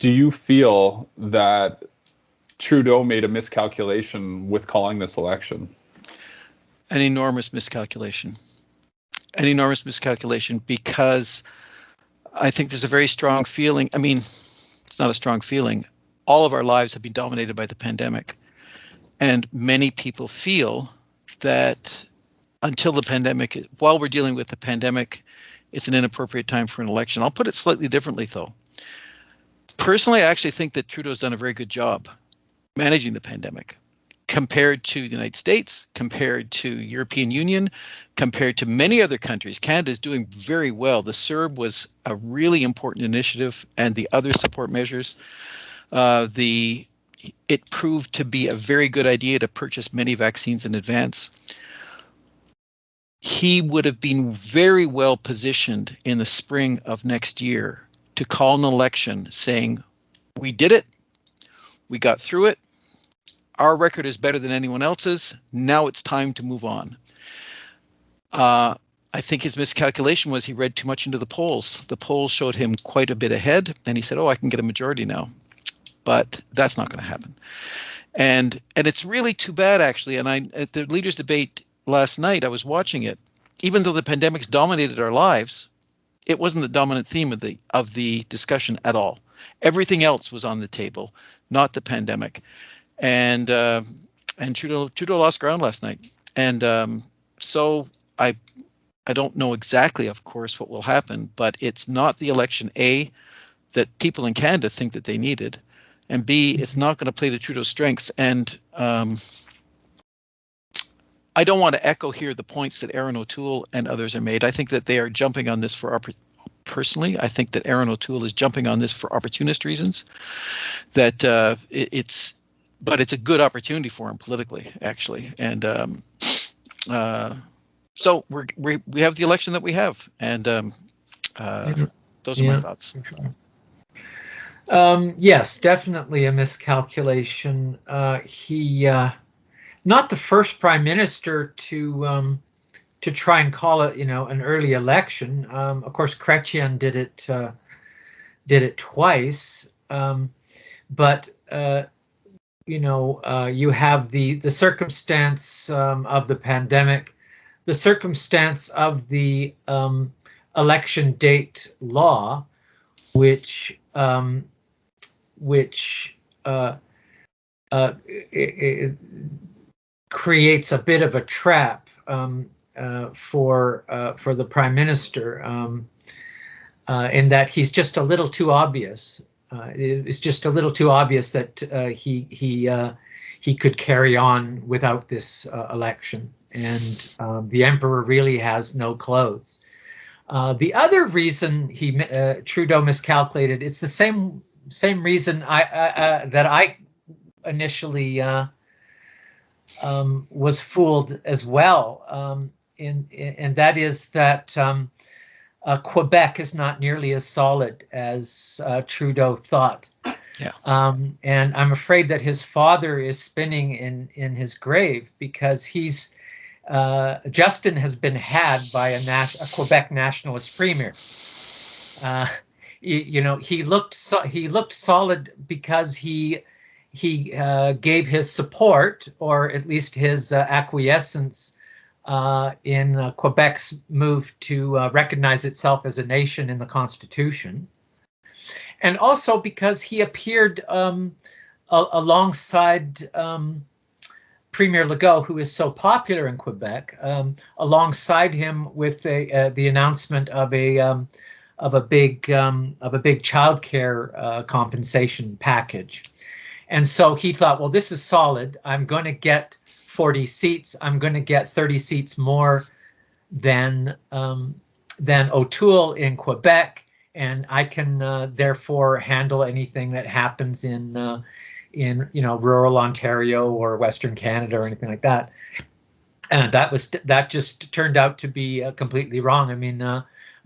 Do you feel that Trudeau made a miscalculation with calling this election? An enormous miscalculation. An enormous miscalculation, because I think there's a very strong feeling. I mean, it's not a strong feeling. All of our lives have been dominated by the pandemic. And many people feel that until the pandemic, while we're dealing with the pandemic, it's an inappropriate time for an election. I'll put it slightly differently, though. Personally, I actually think that Trudeau's done a very good job managing the pandemic compared to the United States, compared to European Union, compared to many other countries. Canada is doing very well. The CERB was a really important initiative, and the other support measures. It proved to be a very good idea to purchase many vaccines in advance. He would have been very well positioned in the spring of next year to call an election saying, we did it, we got through it, our record is better than anyone else's, now it's time to move on. I think his miscalculation was he read too much into the polls. The polls showed him quite a bit ahead, and he said, oh, I can get a majority now. But that's not going to happen. And it's really too bad, actually. And at the leaders' debate last night, I was watching it. Even though the pandemic's dominated our lives, it wasn't the dominant theme of the discussion at all. Everything else was on the table, not the pandemic. And Trudeau lost ground last night. And so I don't know exactly, of course, what will happen, but it's not the election, A, that people in Canada think that they needed, and B, it's not going to play to Trudeau's strengths. And I don't want to echo here the points that Erin O'Toole and others are made. I think that they are jumping on this personally, I think that Erin O'Toole is jumping on this for opportunist reasons. That but it's a good opportunity for him politically, actually. And so we have the election that we have, and those are my thoughts. Yes, definitely a miscalculation. He not the first prime minister to try and call it, an early election. Of course, Chrétien did it twice, but you have the circumstance of the pandemic, the circumstance of the election date law, which creates a bit of a trap for the prime minister, in that he's just a little too obvious. It's just a little too obvious that he could carry on without this election, and the emperor really has no clothes. The other reason Trudeau miscalculated, it's the same reason that I initially was fooled as well, and that is that Quebec is not nearly as solid as Trudeau thought. Yeah. And I'm afraid that his father is spinning in his grave, because Justin has been had by a Quebec nationalist premier. He looked solid because he gave his support, or at least his acquiescence, in Quebec's move to recognize itself as a nation in the Constitution, and also because he appeared alongside Premier Legault, who is so popular in Quebec, alongside him with the announcement of a big childcare compensation package. And so he thought, well, this is solid. I'm going to get 40 seats. I'm going to get 30 seats more than O'Toole in Quebec, and I can therefore handle anything that happens in rural Ontario or Western Canada or anything like that. And that just turned out to be completely wrong. I mean,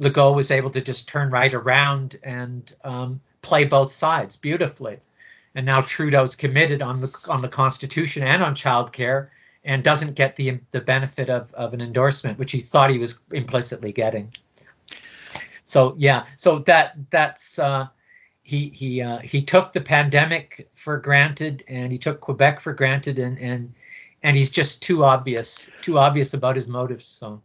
Legault was able to just turn right around and play both sides beautifully. And now Trudeau's committed on the Constitution and on childcare, and doesn't get the benefit of an endorsement, which he thought he was implicitly getting. So yeah, so that's he took the pandemic for granted, and he took Quebec for granted, and he's just too obvious about his motives. So